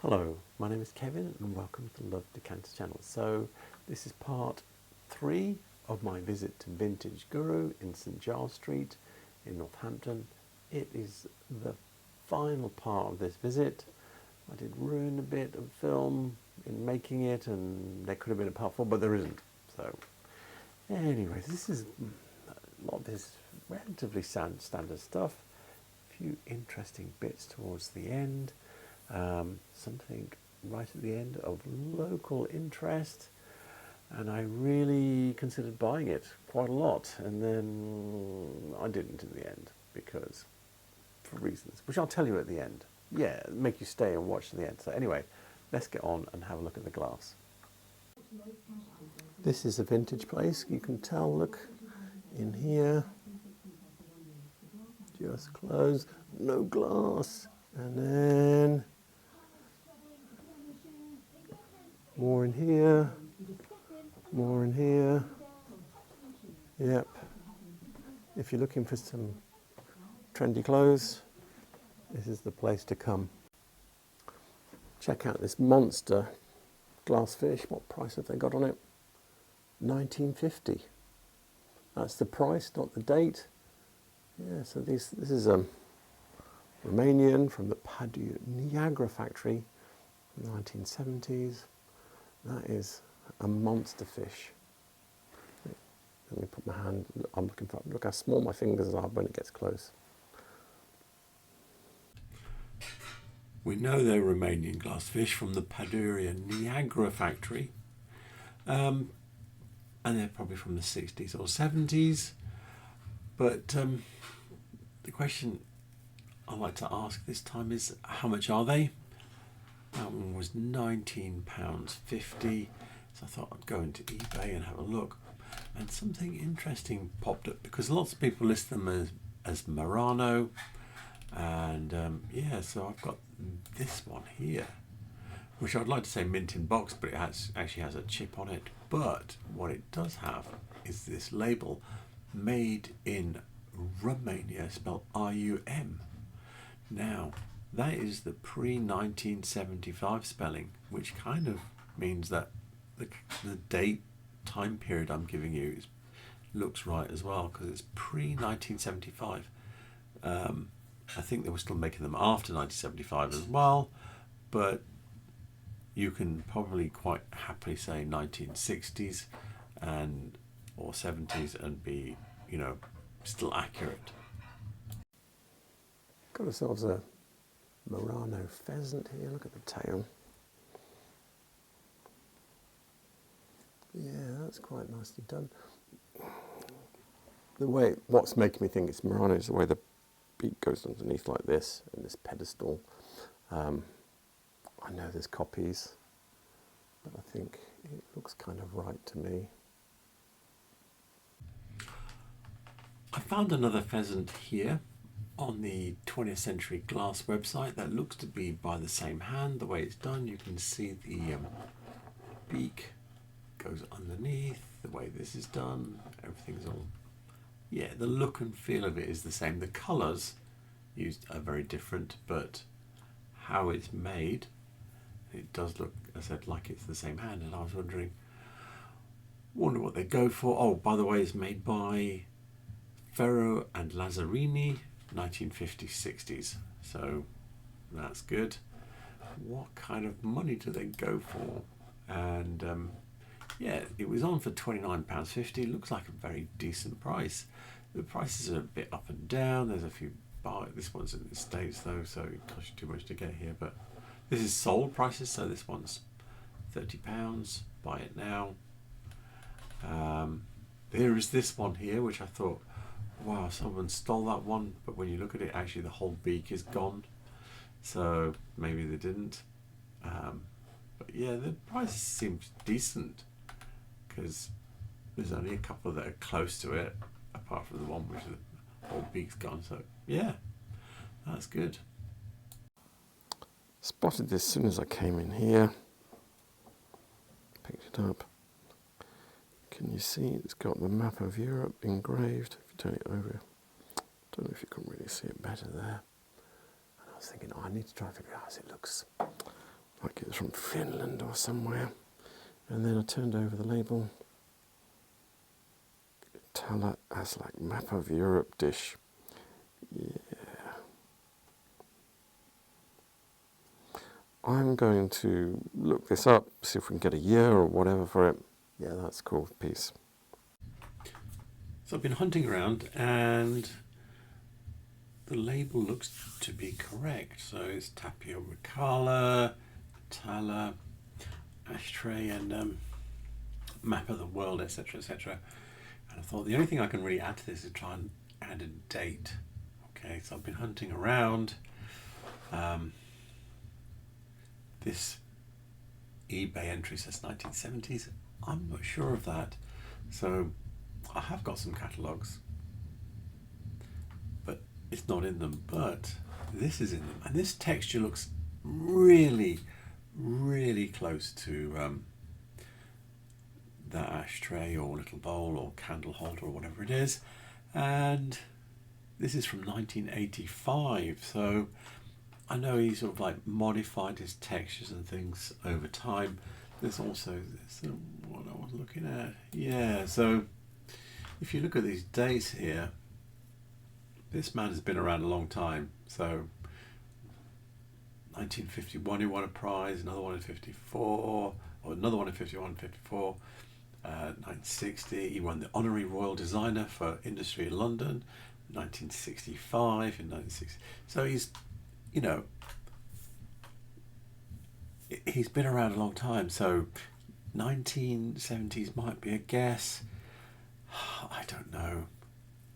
Hello, my name is Kevin and welcome to the Love Decanters channel. So this is part 3 of my visit to Vintage Guru in St Giles Street in Northampton. It is the final part of this visit. I did ruin a bit of film in making it, and there could have been a part 4, but there isn't. So anyways, this is a lot of this relatively standard stuff. A few interesting bits towards the end. Something right at the end of local interest, and I really considered buying it quite a lot, and then I didn't in the end, because for reasons which I'll tell you at the end. Yeah, make you stay and watch to the end. So anyway, let's get on and have a look at the glass. This is a vintage place. You can tell, look in here, just closed, no glass, and then more in here, more in here. Yep. If you're looking for some trendy clothes, this is the place to come. Check out this monster glassfish. What price have they got on it? $19.50. That's the price, not the date. Yeah, so this is Romanian from the Padu Niagara factory, 1970s. That is a monster fish. Let me put my hand, I'm looking for, look how small my fingers are when it gets close. We know they're Romanian glassfish from the Padu Niagara factory. And they're probably from the 60s or 70s. But the question I'd like to ask this time is, how much are they? That one was £19.50, so I thought I'd go into eBay and have a look. And something interesting popped up, because lots of people list them as Murano. And yeah, so I've got this one here, which I'd like to say mint in box, but it actually has a chip on it. But what it does have is this label, made in Romania, spelled R-U-M. Now, that is the pre-1975 spelling, which kind of means that the date, time period I'm giving you looks right as well, because it's pre-1975. I think they were still making them after 1975 as well, but you can probably quite happily say 1960s or 70s and be, still accurate. Got ourselves a Murano pheasant here. Look at the tail. Yeah, that's quite nicely done. What's making me think it's Murano is the way the beak goes underneath like this, and this pedestal. I know there's copies, but I think it looks kind of right to me. I found another pheasant here on the 20th Century Glass website that looks to be by the same hand. The way it's done, you can see the beak goes underneath, the way this is done, everything's all, yeah, the look and feel of it is the same. The colours used are very different, but how it's made, it does look, as I said, like it's the same hand. And I was wonder what they go for. Oh, by the way, it's made by Ferro and Lazzarini, 1950s, 60s. So that's good. What kind of money do they go for? And yeah, it was on for £29.50. Looks like a very decent price. The prices are a bit up and down. There's a few this one's in the States though, so it costs you too much to get here. But this is sold prices, so this one's £30. Buy it now. There is this one here, which I thought, wow, someone stole that one. But when you look at it, actually the whole beak is gone. So maybe they didn't. But yeah, the price seems decent, because there's only a couple that are close to it, apart from the one which the whole beak's gone. So yeah, that's good. Spotted this as soon as I came in here. Picked it up. Can you see it's got the map of Europe engraved? If you turn it over, don't know if you can really see it better there. And I was thinking, I need to try and figure out how it looks. like it's from Finland or somewhere. And then I turned over the label. Tala as like map of Europe dish. Yeah. I'm going to look this up, see if we can get a year or whatever for it. Yeah, that's a cool piece. So I've been hunting around and the label looks to be correct. So it's Tapioca, Tala, ashtray, and map of the world, etc., etc. And I thought the only thing I can really add to this is try and add a date. Okay, so I've been hunting around. This eBay entry says 1970s. I'm not sure of that. So I have got some catalogues, but it's not in them. But this is in them. And this texture looks really, really close to that ashtray or little bowl or candle holder or whatever it is. And this is from 1985. So I know he sort of like modified his textures and things over time. There's also this what I was looking at. Yeah, so if you look at these dates here, this man has been around a long time. So 1951 he won a prize, another one in 54, or another one in 51, 54. 1960 he won the Honorary Royal Designer for Industry in London. 1965 in 1960. So he's, you know, he's been around a long time. So 1970s might be a guess. I don't know.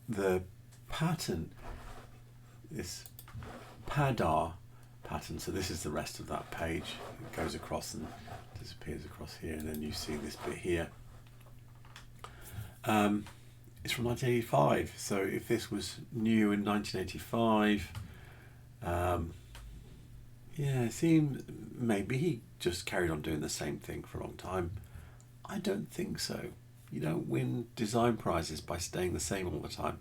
The pattern, this Padar pattern, so this is the rest of that page. It goes across and disappears across here, and then you see this bit here. It's from 1985. So if this was new in 1985, yeah, it seems maybe he just carried on doing the same thing for a long time. I don't think so. You don't win design prizes by staying the same all the time.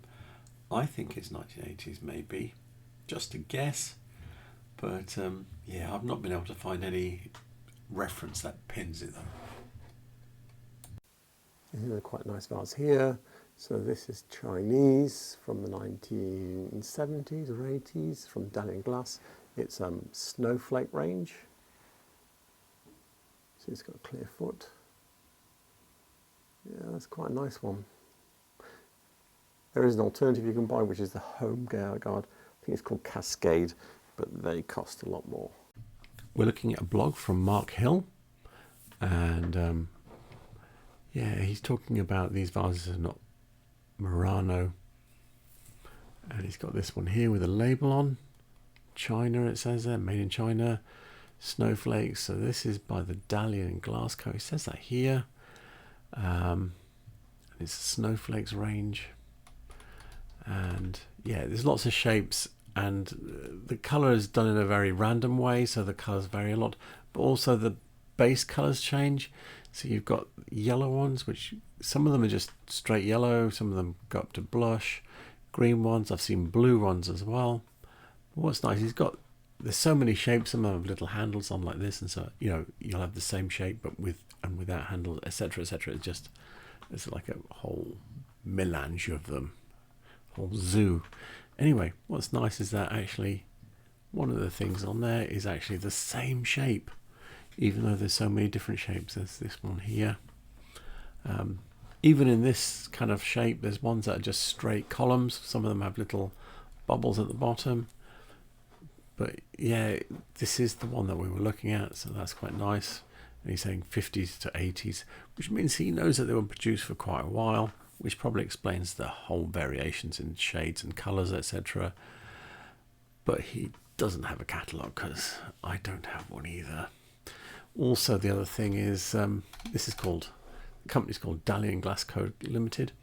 I think it's 1980s maybe, just a guess. But yeah, I've not been able to find any reference that pins it though. These are quite nice vase here. So this is Chinese from the 1970s or 80s from Dalian Glass. It's snowflake range. So it's got a clear foot. Yeah, that's quite a nice one. There is an alternative you can buy, which is the Home Guard. I think it's called Cascade, but they cost a lot more. We're looking at a blog from Mark Hill, and yeah, he's talking about these vases are not Murano, and he's got this one here with a label on China. It says there, made in China, snowflakes. So this is by the Dalian Glass Co. It says that here. And it's snowflakes range, and yeah, there's lots of shapes, and the color is done in a very random way, so the colors vary a lot, but also the base colors change. So you've got yellow ones, which some of them are just straight yellow, some of them go up to blush, green ones, I've seen blue ones as well. But what's nice, there's so many shapes, some of them have little handles on like this, and so you know you'll have the same shape but with and without handles, etc., etc. It's like a whole melange of them, whole zoo. Anyway, what's nice is that actually one of the things on there is actually the same shape, even though there's so many different shapes. There's this one here. Even in this kind of shape, there's ones that are just straight columns. Some of them have little bubbles at the bottom. But yeah, this is the one that we were looking at, so that's quite nice. And he's saying 50s to 80s, which means he knows that they were produced for quite a while, which probably explains the whole variations in shades and colours, etc. But he doesn't have a catalogue, because I don't have one either. Also, the other thing is, the company's called Dalian Glass Co. Limited.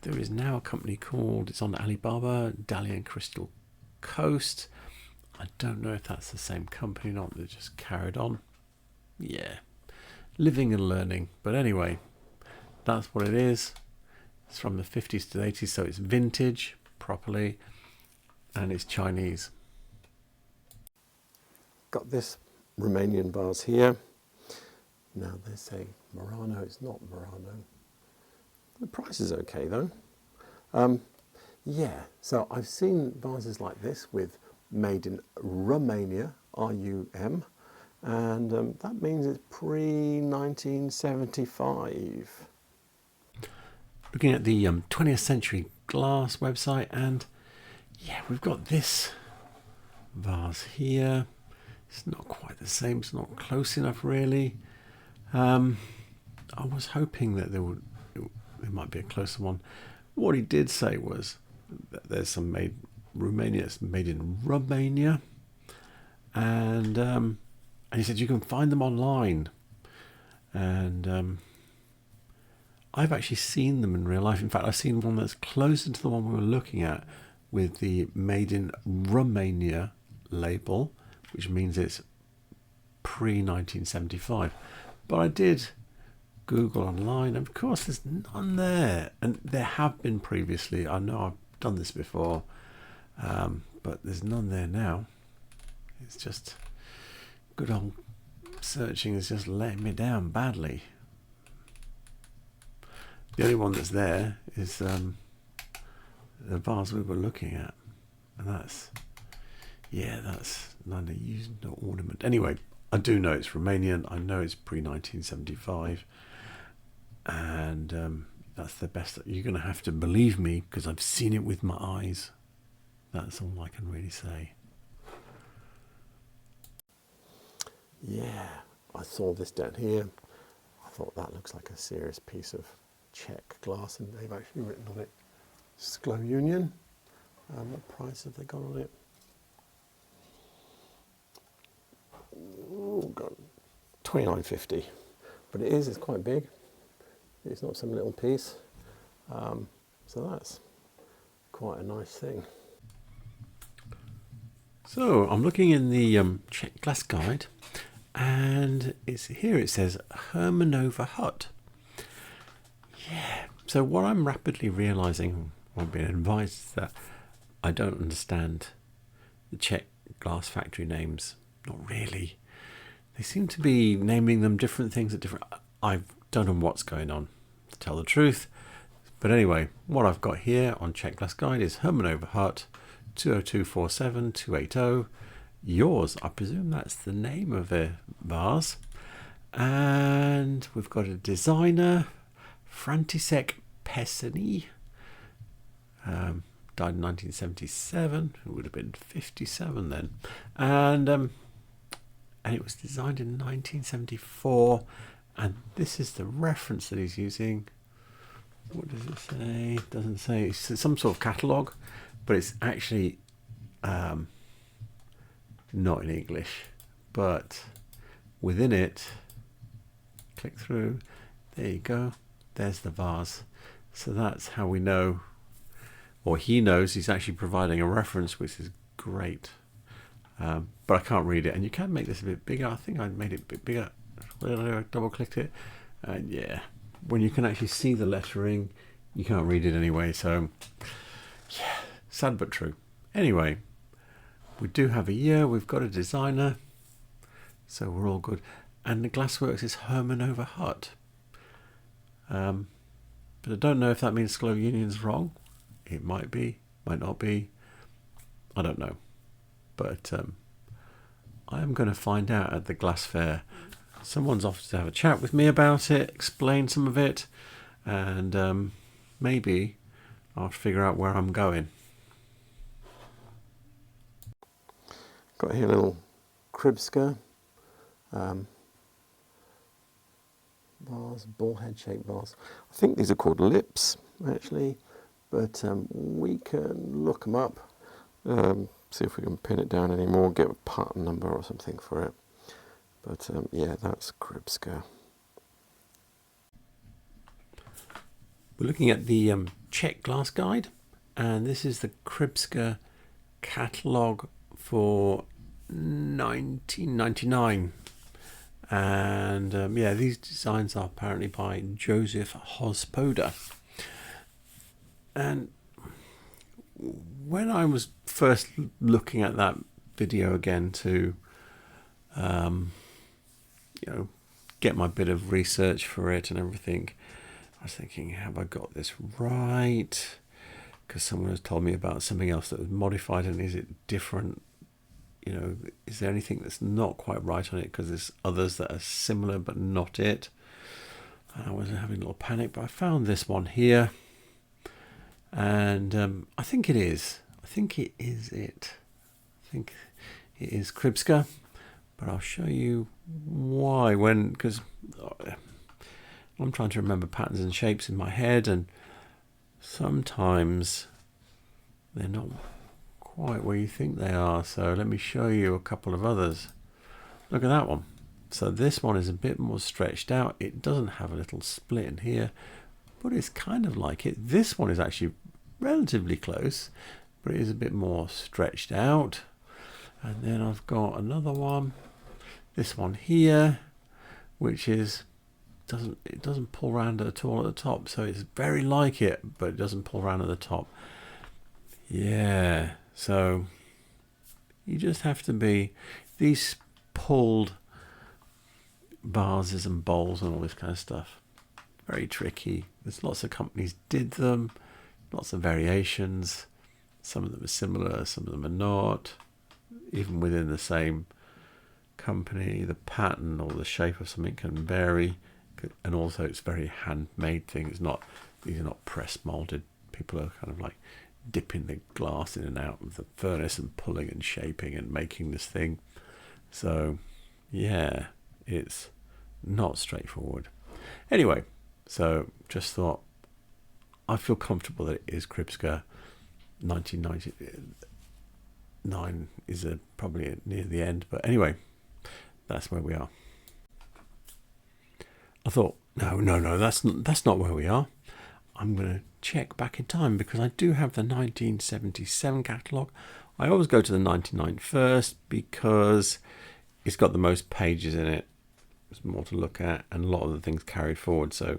There is now a company called, it's on Alibaba, Dalian Crystal Coast. I don't know if that's the same company or not. They just carried on. Yeah, living and learning. But anyway, that's what it is. It's from the 50s to the 80s, so it's vintage properly, and it's Chinese. Got this Romanian vase here. Now they say Murano, it's not Murano. The price is okay though. Yeah, so I've seen vases like this with made in Romania, R-U-M, and that means it's pre-1975. Looking at the 20th Century Glass website, and yeah, we've got this vase here. It's not quite the same, it's not close enough really. I was hoping that there might be a closer one. What he did say was that there's some made in Romania, and he said you can find them online, and I've actually seen them in real life. In fact, I've seen one that's closer to the one we were looking at with the Made in Romania label, which means it's pre-1975. But I did Google online, and of course there's none there. And there have been previously. I know I've done this before, but there's none there now. It's just good old searching is just letting me down badly. The only one that's there is the vase we were looking at, and that's neither used nor ornament. Anyway, I do know it's Romanian. I know it's pre-1975, and that's the best. You're going to have to believe me because I've seen it with my eyes. That's all I can really say. Yeah, I saw this down here. I thought that looks like a serious piece of Czech glass, and they've actually written on it Sklo Union. What price have they got on it? Oh God, $29.50. But it's quite big. It's not some little piece. So that's quite a nice thing. So I'm looking in the Czech Glass Guide, and it's here. It says Hermanova Hut. Yeah. So what I'm rapidly realizing, or being advised, is that I don't understand the Czech glass factory names. Not really. They seem to be naming them different things at different. I don't know what's going on, to tell the truth. But anyway, what I've got here on Czech Glass Guide is Hermanova Hut 20247 280. Yours, I presume that's the name of a vase. And we've got a designer, František Pesany, died in 1977. It would have been 57 then. And it was designed in 1974. And this is the reference that he's using. What does it say? It doesn't say. It's some sort of catalogue, but it's actually not in English. But within it, click through. There you go. There's the vase. So that's how we know, or he knows, he's actually providing a reference, which is great. But I can't read it. And you can make this a bit bigger. I think I made it a bit bigger. I double clicked it. And yeah, when you can actually see the lettering, you can't read it anyway. So yeah, sad but true. Anyway, we do have a year. We've got a designer. So we're all good. And the Glassworks is Hermanova Hut. But I don't know if that means Sklo Union's wrong. It might be, might not be. I don't know. But I am going to find out at the glass fair. Someone's offered to have a chat with me about it, explain some of it, and maybe I'll figure out where I'm going. Got here a little Kribska vase, ball head shaped vase. I think these are called lips actually, but we can look them up, see if we can pin it down anymore, get a part number or something for it. But yeah, that's Kribska. We're looking at the Czech Glass Guide, and this is the Kribska catalogue for 1999. And yeah, these designs are apparently by Joseph Hospoda. And when I was first looking at that video again to you know, get my bit of research for it and everything. I was thinking, have I got this right? Because someone has told me about something else that was modified, and is it different? You know, is there anything that's not quite right on it? Because there's others that are similar but not it. And I was having a little panic, but I found this one here, and I think it is. I think it is it. I think it is Kripska, but I'll show you why. Because I'm trying to remember patterns and shapes in my head, and sometimes they're not quite where you think they are. So let me show you a couple of others. Look at that one. So this one is a bit more stretched out. It doesn't have a little split in here, but it's kind of like it. This one is actually relatively close, but it is a bit more stretched out. And then I've got another one, this one here, which is it doesn't pull round at all at the top. So it's very like it, but it doesn't pull round at the top. Yeah, so you just have to be, these pulled vases and bowls and all this kind of stuff, very tricky. There's lots of companies did them, lots of variations. Some of them are similar, some of them are not. Even within the same company, the pattern or the shape of something can vary, and also it's very handmade thing. It's not, these are not press molded. People are kind of like dipping the glass in and out of the furnace and pulling and shaping and making this thing. So yeah, it's not straightforward. Anyway, so just thought, I feel comfortable that it is Kripska. 1999 is probably near the end, but anyway, that's where we are. I thought, no, that's not where we are. I'm going to check back in time, because I do have the 1977 catalogue. I always go to the 99 first because it's got the most pages in it. There's more to look at, and a lot of the things carried forward. So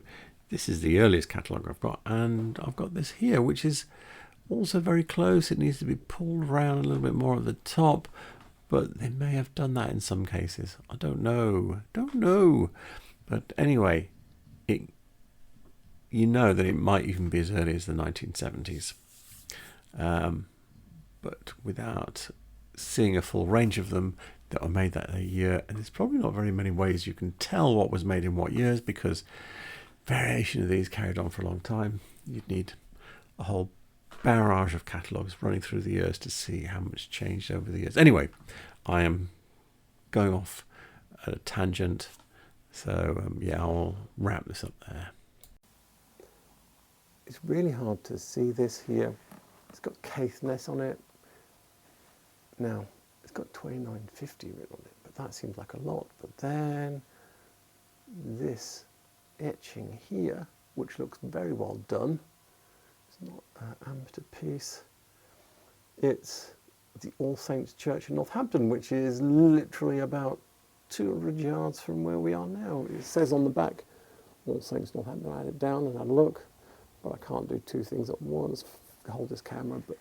this is the earliest catalogue I've got, and I've got this here, which is also very close. It needs to be pulled around a little bit more at the top, but they may have done that in some cases. I don't know. But anyway, you know that it might even be as early as the 1970s. But without seeing a full range of them that were made that year, and there's probably not very many ways you can tell what was made in what years, because variation of these carried on for a long time. You'd need a whole barrage of catalogues running through the years to see how much changed over the years. Anyway, I am going off at a tangent, so yeah, I'll wrap this up there. It's really hard to see this here. It's got Caithness on it. Now, it's got 2950 written on it, but that seems like a lot. But then this etching here, which looks very well done. It's not an amateur piece. It's the All Saints Church in Northampton, which is literally about 200 yards from where we are now. It says on the back, All Saints Northampton. I had it down and had a look, but I can't do two things at once, hold this camera. But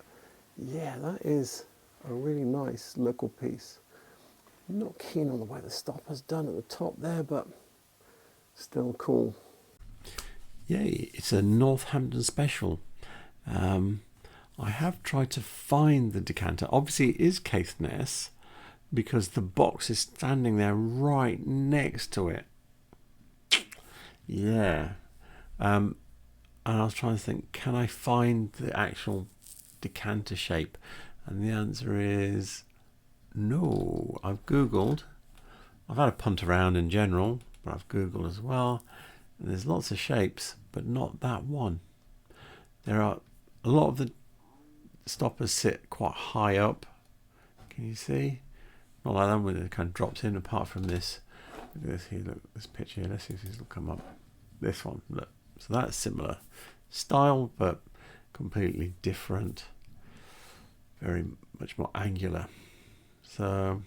yeah, that is a really nice local piece. I'm not keen on the way the stopper's done at the top there, but still cool. Yay, it's a Northampton special. I have tried to find the decanter. Obviously it is Caithness, because the box is standing there right next to it. Yeah. And I was trying to think, can I find the actual decanter shape? And the answer is no. I've Googled. I've had a punt around in general, but I've Googled as well. And there's lots of shapes, but not that one. There are a lot of the stoppers sit quite high up. Can you see? Not like that one, it kind of drops in, apart from this. Look at this here, look, this picture here. Let's see if this will come up. This one, look. So that's similar style, but completely different. Very much more angular. So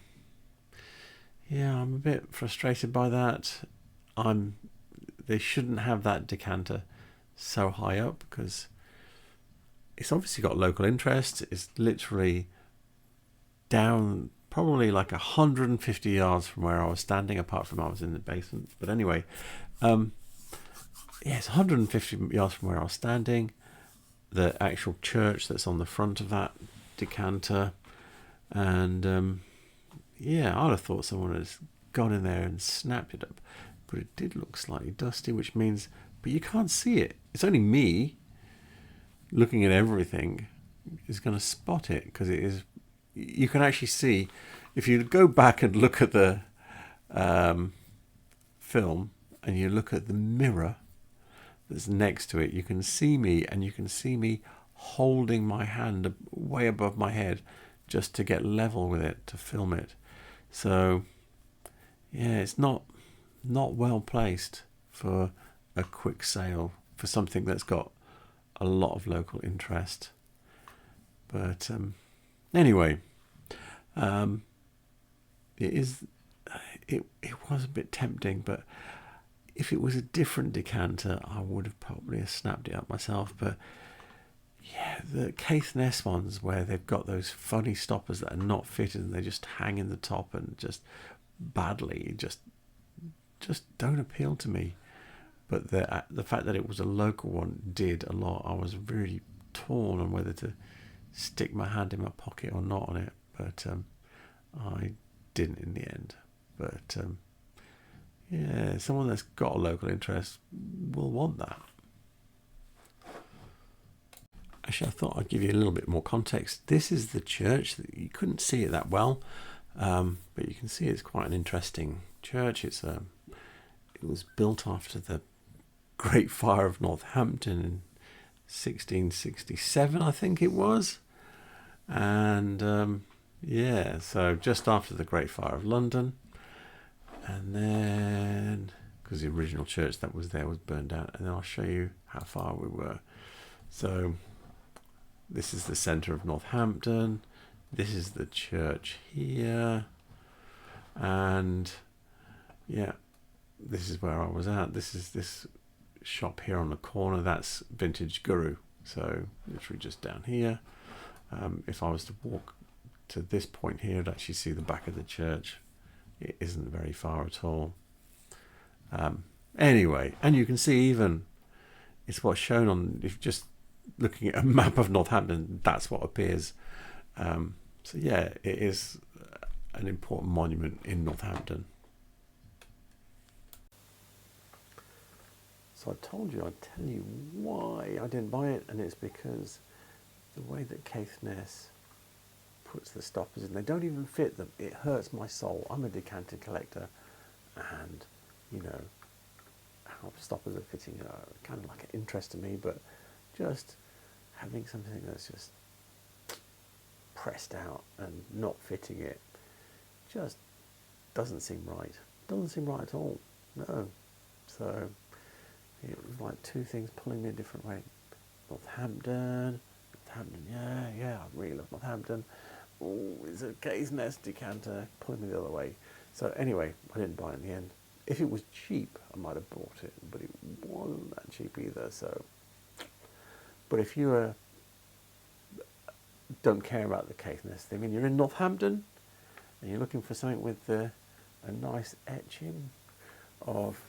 yeah, I'm a bit frustrated by that. They shouldn't have that decanter so high up, because it's obviously got local interest. It's literally down probably like 150 yards from where I was standing, apart from I was in the basement. But anyway, it's 150 yards from where I was standing. The actual church that's on the front of that decanter. And yeah, I'd have thought someone has gone in there and snapped it up. But it did look slightly dusty, which means, but you can't see it. It's only me looking at everything is going to spot it, because it is, you can actually see, if you go back and look at the film and you look at the mirror that's next to it, you can see me, and you can see me holding my hand way above my head just to get level with it, to film it. So yeah, it's not well placed for a quick sale for something that's got a lot of local interest. But anyway, it was a bit tempting, but if it was a different decanter, I would have probably snapped it up myself. But yeah, the Caithness ones, where they've got those funny stoppers that are not fitted and they just hang in the top and just badly, just don't appeal to me. But the fact that it was a local one did a lot. I was really torn on whether to stick my hand in my pocket or not on it, but I didn't in the end. But yeah, someone that's got a local interest will want that. Actually, I thought I'd give you a little bit more context. This is the church. You couldn't see it that well, but you can see it's quite an interesting church. It was built after the Great Fire of Northampton in 1667, I think it was. And yeah, so just after the Great Fire of London. And then, because the original church that was there was burned down. And then I'll show you how far we were. So this is the centre of Northampton. This is the church here. And yeah, this is where I was at. This is this shop here on the corner. That's Vintage Guru. So literally just down here. If I was to walk to this point here, I'd actually see the back of the church. It isn't very far at all. Anyway, and you can see even, it's what's shown on, if just looking at a map of Northampton, that's what appears. So yeah, it is an important monument in Northampton. So I told you, I'd tell you why I didn't buy it, and it's because the way that Caithness puts the stoppers in, they don't even fit them. It hurts my soul. I'm a decanter collector, and you know how stoppers are fitting are kind of like an interest to me, but just having something that's just pressed out and not fitting it just doesn't seem right. Doesn't seem right at all. No. So it was like two things pulling me a different way. Northampton, yeah, I really love Northampton. Oh, it's a Caithness decanter pulling me the other way. So anyway, I didn't buy it in the end. If it was cheap, I might have bought it, but it wasn't that cheap either. So, but if you don't care about the Caithness thing, and you're in Northampton and you're looking for something with a nice etching of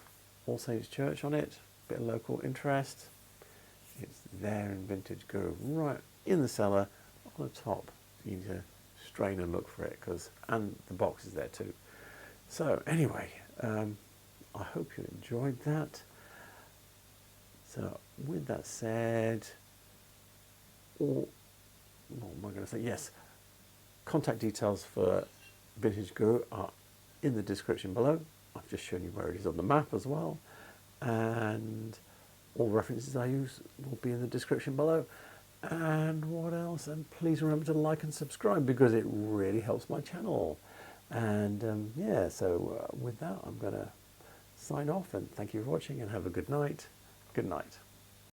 All Saints Church on it, bit of local interest, it's there in Vintage Guru, right in the cellar on the top. You need to strain and look for it, and the box is there too. So anyway, I hope you enjoyed that. So with that said, what am I going to say? Yes, contact details for Vintage Guru are in the description below. I've just shown you where it is on the map as well, and all references I use will be in the description below. And what else? And please remember to like and subscribe, because it really helps my channel. And yeah, so with that, I'm going to sign off, and thank you for watching, and have a good night. Good night.